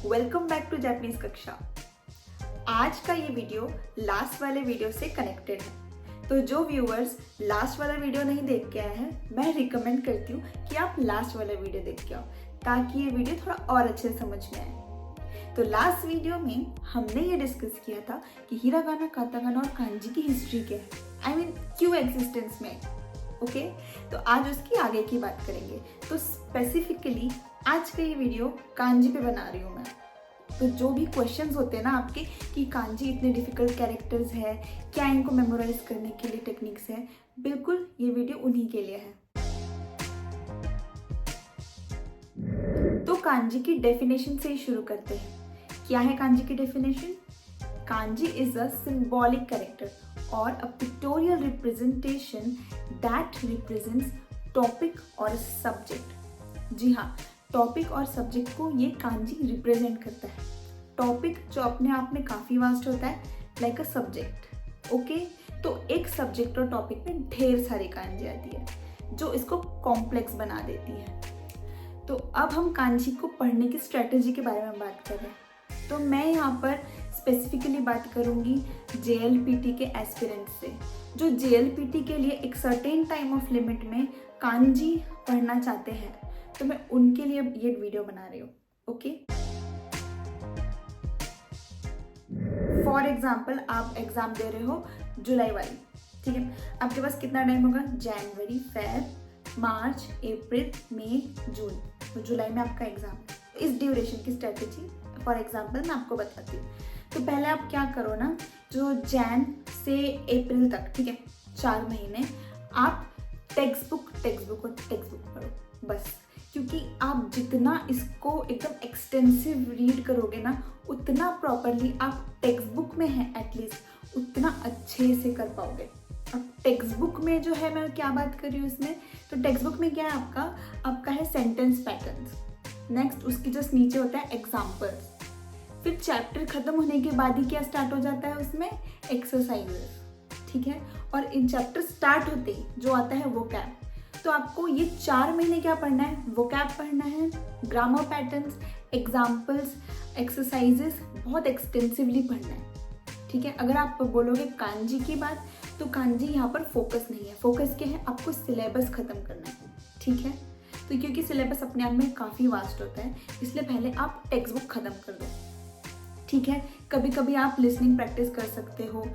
Welcome back to Japanese कक्षा। आज का ये वीडियो लास्ट वाले वीडियो से कनेक्टेड है, तो जो व्यूअर्स लास्ट वाला वीडियो नहीं देख के आए हैं, मैं रिकमेंड करती हूँ कि आप लास्ट वाला वीडियो देख के आओ ताकि ये वीडियो थोड़ा और अच्छे से समझ में आए। तो लास्ट वीडियो में हमने ये डिस्कस किया था कि हिरागाना, कातागाना और कांजी की हिस्ट्री क्या है, क्यों एग्जिस्टेंस में। ओके, तो आज उसकी आगे की बात करेंगे। तो स्पेसिफिकली आज का ये वीडियो कांजी पे बना रही हूँ मैं। तो जो भी क्वेश्चंस होते हैं ना आपके कि कांजी इतने डिफिकल्ट कैरेक्टर्स है, क्या इनको मेमोराइज करने के लिए टेक्निक्स है, बिल्कुल ये वीडियो उन्हीं के लिए है। तो कांजी की डेफिनेशन से ही शुरू करते हैं। क्या है कांजी की definition? Kanji is a symbolic character और a pictorial representation that represents topic और सब्जेक्ट। जी हाँ, टॉपिक और सब्जेक्ट को ये कांजी रिप्रेजेंट करता है। टॉपिक जो अपने आप में काफ़ी वास्ट होता है, लाइक अ सब्जेक्ट। ओके, तो एक सब्जेक्ट और टॉपिक में ढेर सारी कांजी आती है जो इसको कॉम्प्लेक्स बना देती है। तो अब हम कांजी को पढ़ने की स्ट्रेटजी के बारे में बात कर रहे हैं। तो मैं यहाँ पर स्पेसिफिकली बात करूँगी JLPT के एस्पिरेंट से, जो JLPT के लिए एक सर्टेन टाइम ऑफ लिमिट में कांजी पढ़ना चाहते हैं। तो मैं उनके लिए ये वीडियो बना रही हूँ। ओके, फॉर एग्जाम्पल आप एग्जाम दे रहे हो जुलाई वाली, ठीक है। आपके पास कितना टाइम होगा? जनवरी, फेब, मार्च, अप्रैल, मई, जून। तो जुलाई में आपका एग्जाम है। इस ड्यूरेशन की स्ट्रेटेजी फॉर एग्जाम्पल मैं आपको बताती हूँ। तो पहले आप क्या करो ना, जो जैन से अप्रैल तक, ठीक है, 4 महीने आप टेक्स्ट बुक पढ़ो बस। क्योंकि आप जितना इसको एकदम एक्सटेंसिव रीड करोगे ना, उतना प्रॉपरली आप टेक्स्ट बुक में है एटलीस्ट उतना अच्छे से कर पाओगे। अब टेक्स्ट बुक में जो है, मैं क्या बात कर रही हूँ इसमें, तो टेक्स्ट बुक में क्या है आपका है सेंटेंस पैटर्न्स। नेक्स्ट उसकी जस्ट नीचे होता है एग्जाम्पल्स। फिर चैप्टर खत्म होने के बाद ही क्या स्टार्ट हो जाता है उसमें? एक्सरसाइजेस, ठीक है। और इन चैप्टर स्टार्ट होते ही जो आता है वोकैब। तो आपको ये 4 महीने क्या पढ़ना है? वोकैब पढ़ना है, ग्रामर पैटर्न्स, एग्जाम्पल्स, एक्सरसाइजेस बहुत एक्सटेंसिवली पढ़ना है, ठीक है। अगर आप बोलोगे कांजी की बात, तो कांजी यहाँ पर फोकस नहीं है। फोकस क्या है? आपको सिलेबस खत्म करना है, ठीक है। तो क्योंकि सिलेबस अपने आप में काफ़ी वास्ट होता है, इसलिए पहले आप टेक्स्ट बुक खत्म कर दो, ठीक है। कभी कभी आप लिसनिंग प्रैक्टिस कर सकते हो,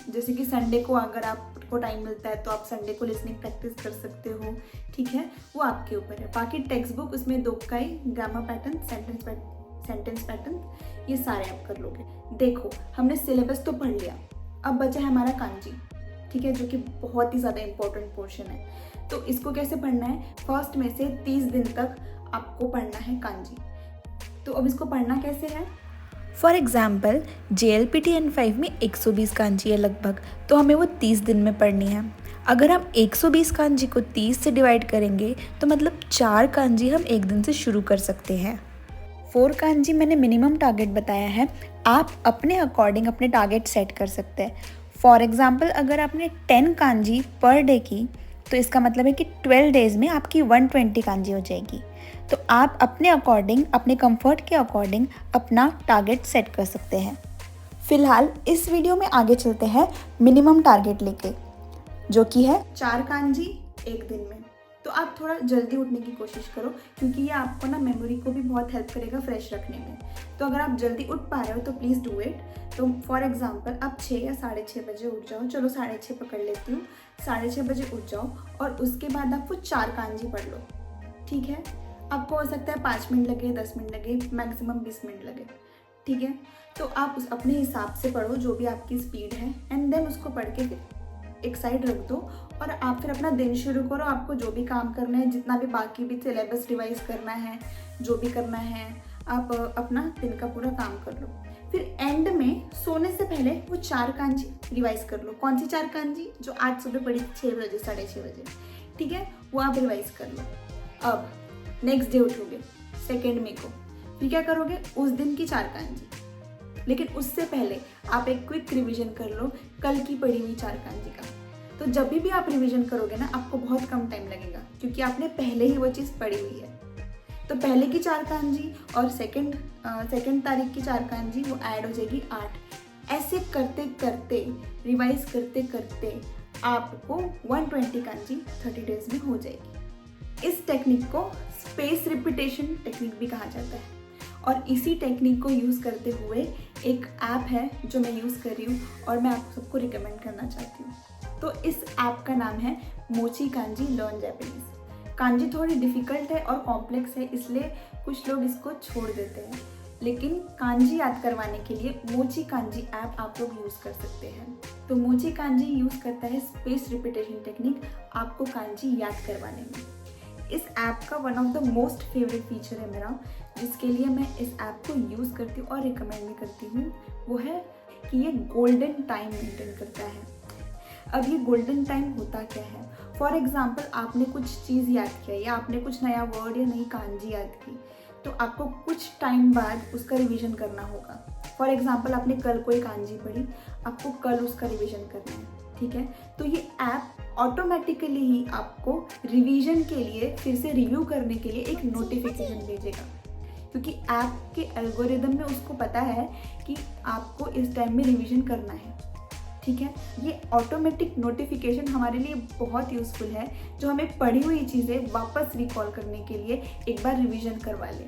जैसे कि संडे को अगर आपको टाइम मिलता है तो आप संडे को लिसनिंग प्रैक्टिस कर सकते हो, ठीक है। वो आपके ऊपर है। बाकी टेक्स्ट बुक उसमें दोक्काई, ग्रामर पैटर्न, सेंटेंस पैटर्न, ये सारे आप कर लोगे। देखो, हमने सिलेबस तो पढ़ लिया, अब बचा है हमारा कांजी, ठीक है, जो कि बहुत ही ज़्यादा इंपॉर्टेंट पोर्शन है। तो इसको कैसे पढ़ना है? फर्स्ट में से 30 दिन तक आपको पढ़ना है कांजी। तो अब इसको पढ़ना कैसे है? फॉर एग्ज़ाम्पल JLPT N5 में 120 कांजी है लगभग, तो हमें वो 30 दिन में पढ़नी है। अगर हम 120 कांजी को 30 से डिवाइड करेंगे तो मतलब 4 कांजी हम एक दिन से शुरू कर सकते हैं। 4 कांजी मैंने मिनिमम टारगेट बताया है, आप अपने अकॉर्डिंग अपने टारगेट सेट कर सकते हैं। फॉर एग्ज़ाम्पल अगर आपने 10 कांजी पर डे की, तो इसका मतलब है कि 12 डेज़ में आपकी 120 कांजी हो जाएगी। तो आप अपने अकॉर्डिंग, अपने कंफर्ट के अकॉर्डिंग अपना टारगेट सेट कर सकते हैं। फिलहाल इस वीडियो में आगे चलते हैं मिनिमम टारगेट लेके, जो कि है 4 कांजी एक दिन में। तो आप थोड़ा जल्दी उठने की कोशिश करो, क्योंकि ये आपको ना मेमोरी को भी बहुत हेल्प करेगा फ्रेश रखने में। तो अगर आप जल्दी उठ पा रहे हो तो प्लीज़ डू इट। तो फॉर एग्जांपल आप 6 या 6:30 बजे उठ जाओ, चलो 6:30 पकड़ लेती हूँ, 6:30 बजे उठ जाओ और उसके बाद आप वो 4 कांजी पढ़ लो, ठीक है। आपको हो सकता है 5 मिनट लगे, 10 मिनट लगे, मैक्सिमम 20 मिनट लगे, ठीक है। तो आप उस अपने हिसाब से पढ़ो, जो भी आपकी स्पीड है, एंड देन उसको पढ़ के एक साइड रख दो और आप फिर अपना दिन शुरू करो। आपको जो भी काम करना है, जितना भी बाकी भी सिलेबस रिवाइज करना है, जो भी करना है, आप अपना दिन का पूरा काम कर लो। फिर एंड में सोने से पहले वो 4 कांजी रिवाइज कर लो। कौन सी 4 कांजी? जो आज सुबह पढ़ी 6 बजे, 6:30 बजे, ठीक है, वो आप रिवाइज कर लो। अब नेक्स्ट डे उठोगे 2 मई को, फिर क्या करोगे? उस दिन की 4 कांजी। लेकिन उससे पहले आप एक क्विक रिवीजन कर लो कल की पढ़ी हुई 4 कांजी का। तो जब भी आप रिवीजन करोगे ना, आपको बहुत कम टाइम लगेगा, क्योंकि आपने पहले ही वो चीज़ पढ़ी हुई है। तो पहले की 4 कांजी और सेकंड तारीख की 4 कांजी वो ऐड हो जाएगी 8। ऐसे करते करते रिवाइज करते करते आपको 120 कांजी 30 डेज में हो जाएगी। इस टेक्निक को स्पेस रिपीटेशन टेक्निक भी कहा जाता है और इसी टेक्निक को यूज़ करते हुए एक ऐप है जो मैं यूज़ कर रही हूँ और मैं आप सबको रिकमेंड करना चाहती हूँ। तो इस ऐप का नाम है मोची कांजी लर्न जैपनीज। कांजी थोड़ी डिफ़िकल्ट है और कॉम्प्लेक्स है, इसलिए कुछ लोग इसको छोड़ देते हैं, लेकिन कांजी याद करवाने के लिए मोची कांजी ऐप आप लोग यूज़ कर सकते हैं। तो मोची कांजी यूज़ करता है स्पेस रिपीटेशन टेक्निक आपको कांजी याद करवाने में। इस ऐप का one of the most favourite feature है मेरा, जिसके लिए मैं इस ऐप को यूज़ करती हूँ और रिकमेंड भी करती हूँ, वो है कि ये गोल्डन टाइम मेंटेन करता है। अब ये गोल्डन टाइम होता क्या है? फॉर एग्जाम्पल आपने कुछ चीज़ याद किया या आपने कुछ नया वर्ड या नई कांजी याद की, तो आपको कुछ टाइम बाद उसका रिवीजन करना होगा। फॉर एग्जाम्पल आपने कल कोई कांजी पढ़ी, आपको कल उसका रिवीजन करना है, ठीक है? तो ये ऐप ऑटोमेटिकली ही आपको रिवीजन के लिए फिर से रिव्यू करने के लिए एक नोटिफिकेशन भेजेगा, क्योंकि ऐप के एल्गोरिदम में उसको पता है कि आपको इस टाइम में रिवीजन करना है, ठीक है? ये ऑटोमेटिक नोटिफिकेशन हमारे लिए बहुत यूज़फुल है, जो हमें पढ़ी हुई चीज़ें वापस रिकॉल करने के लिए एक बार रिवीजन करवा ले।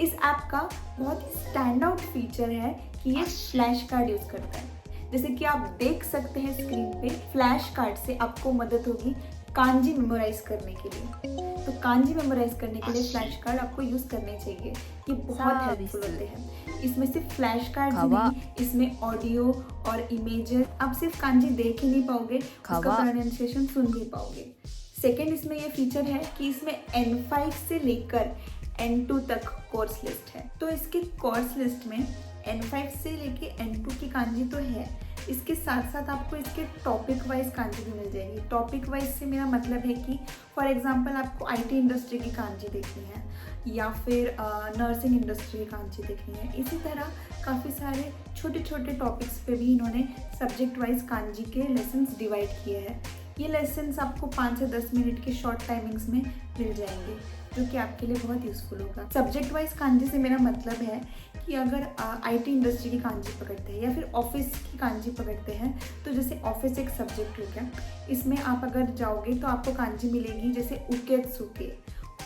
इस ऐप का बहुत ही स्टैंड आउट फीचर है कि ये फ्लैश कार्ड यूज़ करता है। जैसे कि आप देख सकते हैं स्क्रीन पे, फ्लैश कार्ड से आपको मदद होगी कांजी मेमोराइज करने के लिए। तो कांजी मेमोराइज करने के लिए फ्लैश कार्ड आपको यूज़ करने चाहिए, ये बहुत हेल्पफुल होते हैं। इसमें सिर्फ फ्लैश कार्ड नहीं, इसमें ऑडियो और इमेजेस, आप सिर्फ कांजी देख ही नहीं पाओगे, उसका प्रोनाउंसिएशन सुन भी पाओगे। सेकेंड, इसमें ये फीचर है कि इसमें N5 से लेकर N2 तक कोर्स लिस्ट है। तो इसके कोर्स लिस्ट में N5 से लेके N2 की कांजी तो है, इसके साथ साथ आपको इसके टॉपिक वाइज कांजी भी मिल जाएगी। टॉपिक वाइज से मेरा मतलब है कि फॉर एग्जांपल आपको IT इंडस्ट्री की कांजी देखनी है या फिर नर्सिंग इंडस्ट्री की कांजी देखनी है। इसी तरह काफ़ी सारे छोटे छोटे टॉपिक्स पे भी इन्होंने सब्जेक्ट वाइज कांजी के लेसन्स डिवाइड किए हैं। ये लेसन्स आपको 5 से 10 मिनट के शॉर्ट टाइमिंग्स में मिल जाएंगे, जो कि आपके लिए बहुत यूज़फुल होगा। सब्जेक्ट वाइज कांजी से मेरा मतलब है कि अगर IT इंडस्ट्री की कांजी पकड़ते हैं या फिर ऑफिस की कांजी पकड़ते हैं, तो जैसे ऑफिस एक सब्जेक्ट हो गया, इसमें आप अगर जाओगे तो आपको कांजी मिलेगी जैसे उकेत्सुके।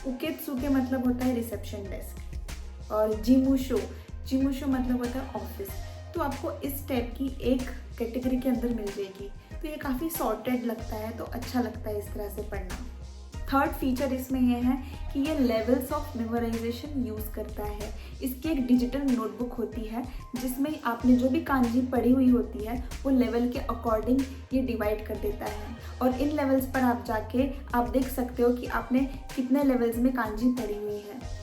उकेत्सुके मतलब होता है रिसेप्शन डेस्क, और जिमुशो मतलब होता है ऑफिस। तो आपको इस टाइप की एक कैटेगरी के अंदर मिल जाएगी, तो ये काफ़ी सॉर्टेड लगता है, तो अच्छा लगता है इस तरह से पढ़ना। थर्ड फीचर इसमें यह है कि ये लेवल्स ऑफ मेमोराइजेशन यूज़ करता है। इसकी एक डिजिटल नोटबुक होती है जिसमें आपने जो भी कांजी पढ़ी हुई होती है वो लेवल के अकॉर्डिंग ये डिवाइड कर देता है, और इन लेवल्स पर आप जाके आप देख सकते हो कि आपने कितने लेवल्स में कांजी पढ़ी हुई है।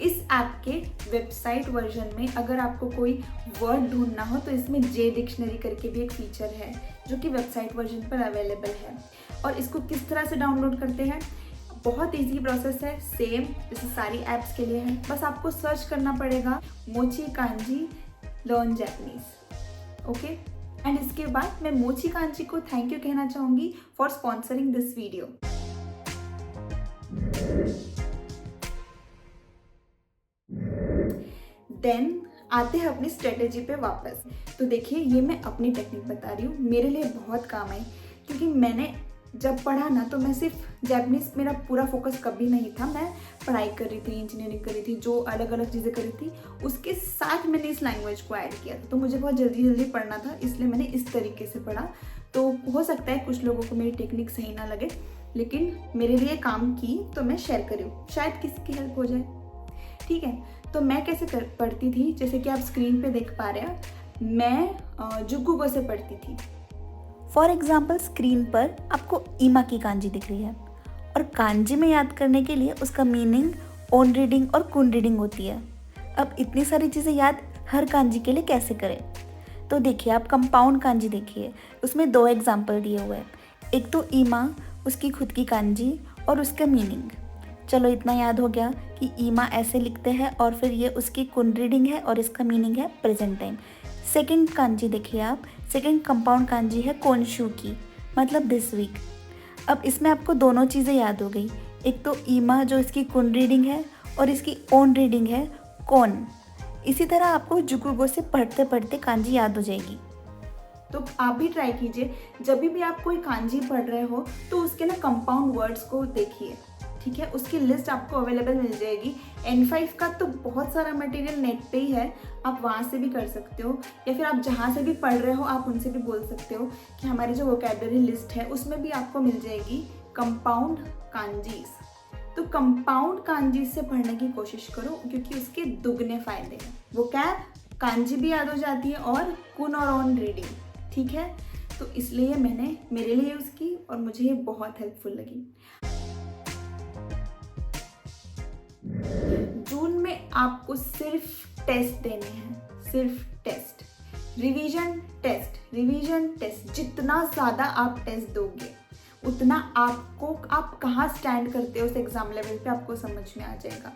इस ऐप के वेबसाइट वर्जन में अगर आपको कोई वर्ड ढूंढना हो तो इसमें जे डिक्शनरी करके भी एक फीचर है जो कि वेबसाइट वर्जन पर अवेलेबल है। और इसको किस तरह से डाउनलोड करते हैं, बहुत इजी प्रोसेस है, सेम जैसे सारी ऐप्स के लिए है। बस आपको सर्च करना पड़ेगा मोची kanji learn Japanese, okay. And इसके बाद मैं मोची कांजी को थैंक यू कहना चाहूँगी for sponsoring this video. Then आते हैं अपनी स्ट्रेटेजी पे वापस। तो देखिए, ये मैं अपनी टेक्निक बता रही हूँ, मेरे लिए बहुत काम आई, क्योंकि मैंने जब पढ़ा ना तो मैं सिर्फ जैपनीज, मेरा पूरा फोकस कभी नहीं था। मैं पढ़ाई कर रही थी, इंजीनियरिंग कर रही थी, जो अलग अलग चीज़ें कर रही थी, उसके साथ मैंने इस लैंग्वेज को ऐड किया था। तो मुझे बहुत जल्दी जल्दी पढ़ना था, इसलिए मैंने इस तरीके से पढ़ा। तो हो सकता है कुछ लोगों को मेरी टेक्निक सही ना लगे, लेकिन मेरे लिए काम की तो मैं शेयर करी हूँ, शायद किसी की हेल्प हो जाए, ठीक है। तो मैं कैसे पढ़ती थी, जैसे कि आप स्क्रीन पे देख पा रहे हैं, मैं जुगुगो से पढ़ती थी। फॉर एग्जाम्पल स्क्रीन पर आपको ईमा की कांजी दिख रही है, और कांजी में याद करने के लिए उसका मीनिंग ओन रीडिंग और कुन रीडिंग होती है। अब इतनी सारी चीज़ें याद हर कांजी के लिए कैसे करें? तो देखिए, आप कंपाउंड कांजी देखिए, उसमें 2 एग्जाम्पल दिए हुए हैं। एक तो ईमा, उसकी खुद की कांजी और उसका मीनिंग। चलो इतना याद हो गया कि ईमा ऐसे लिखते हैं, और फिर ये उसकी कुन रीडिंग है और इसका मीनिंग है प्रेजेंट टाइम। सेकंड कांजी देखिए आप, सेकंड कंपाउंड कांजी है कोनशू की, मतलब दिस वीक। अब इसमें आपको दोनों चीज़ें याद हो गई, एक तो ईमा जो इसकी कुन रीडिंग है, और इसकी ओन रीडिंग है कोन। इसी तरह आपको जुगुगो से पढ़ते पढ़ते कांजी याद हो जाएगी। तो आप भी ट्राई कीजिए, जब भी आप कोई कांजी पढ़ रहे हो तो उसके ना कंपाउंड वर्ड्स को देखिए, ठीक है। उसकी लिस्ट आपको अवेलेबल मिल जाएगी। N5 का तो बहुत सारा मटेरियल नेट पे ही है, आप वहाँ से भी कर सकते हो, या फिर आप जहाँ से भी पढ़ रहे हो आप उनसे भी बोल सकते हो कि हमारी जो वोकैबुलरी लिस्ट है उसमें भी आपको मिल जाएगी कंपाउंड कांजीज। तो कंपाउंड कांजी से पढ़ने की कोशिश करो, क्योंकि उसके दुगने फायदे हैं। वोकैब कांजी भी याद हो जाती है और कुन और ऑन रीडिंग, ठीक है। तो इसलिए मैंने मेरे लिए यूज़ की और मुझे ये बहुत हेल्पफुल लगी। जून में आपको सिर्फ टेस्ट देने हैं, सिर्फ टेस्ट, रिवीजन टेस्ट। जितना ज़्यादा आप टेस्ट दोगे उतना आप कहाँ स्टैंड करते हो उस एग्ज़ाम लेवल पे आपको समझ में आ जाएगा।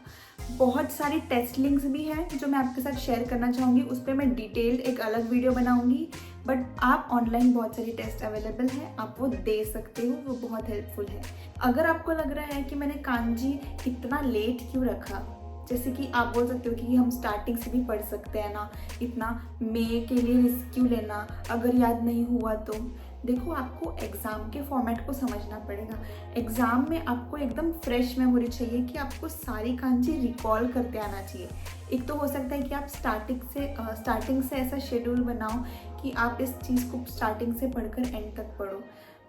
बहुत सारी टेस्ट लिंक्स भी हैं जो मैं आपके साथ शेयर करना चाहूँगी, उस पर मैं डिटेल्ड एक अलग वीडियो बनाऊँगी। बट आप ऑनलाइन बहुत सारी टेस्ट अवेलेबल है, आप वो दे सकते हो, वो बहुत हेल्पफुल है। अगर आपको लग रहा है कि मैंने कांजी इतना लेट क्यों रखा, जैसे कि आप बोल सकते हो कि हम स्टार्टिंग से भी पढ़ सकते हैं ना, इतना मई के लिए रिस्क क्यों लेना, अगर याद नहीं हुआ तो। देखो, आपको एग्ज़ाम के फॉर्मेट को समझना पड़ेगा। एग्ज़ाम में आपको एकदम फ्रेश मेमोरी चाहिए कि आपको सारी कांजी रिकॉल करते आना चाहिए। एक तो हो सकता है कि आप स्टार्टिंग से ऐसा शेड्यूल बनाओ कि आप इस चीज़ को स्टार्टिंग से पढ़कर एंड तक पढ़ो।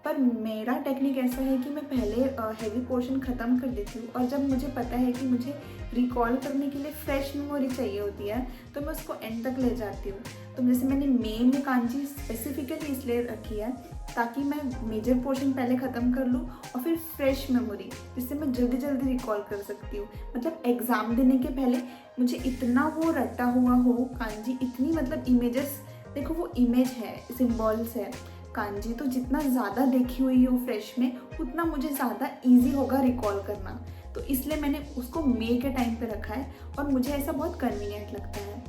पर मेरा टेक्निक ऐसा है कि मैं पहले हैवी पोर्शन ख़त्म कर देती हूँ, और जब मुझे पता है कि मुझे रिकॉल करने के लिए फ्रेश मेमोरी चाहिए होती है तो मैं उसको एंड तक ले जाती हूँ। तो जैसे मैंने मई में कांजी स्पेसिफिकली इसलिए रखी है ताकि मैं मेजर पोर्शन पहले ख़त्म कर लूँ और फिर फ्रेश मेमोरी, जिससे मैं जल्दी जल्दी रिकॉल कर सकती हूँ। मतलब एग्ज़ाम देने के पहले मुझे इतना वो रटा हुआ हो कांजी, इतनी मतलब इमेजेस, देखो वो इमेज है, सिम्बॉल्स है कांजी, तो जितना ज़्यादा देखी हुई हो फ्रेश में उतना मुझे ज़्यादा इजी होगा रिकॉल करना। तो इसलिए मैंने उसको मई के टाइम पे रखा है और मुझे ऐसा बहुत कन्वीनियंट लगता है।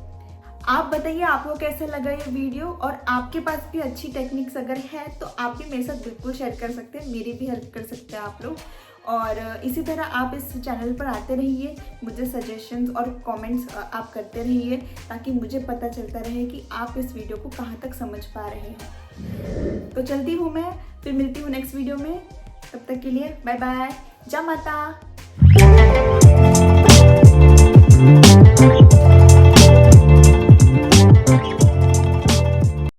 आप बताइए आपको कैसा लगा ये वीडियो, और आपके पास भी अच्छी टेक्निक्स अगर है तो आप भी मेरे साथ बिल्कुल शेयर कर सकते हैं, मेरी भी हेल्प कर सकते हैं आप लोग। और इसी तरह आप इस चैनल पर आते रहिए, मुझे सजेशंस और कमेंट्स आप करते रहिए, ताकि मुझे पता चलता रहे कि आप इस वीडियो को कहाँ तक समझ पा रहे हैं। तो चलती हूँ मैं, फिर मिलती हूँ नेक्स्ट वीडियो में। तब तक के लिए बाय बाय, जय माता।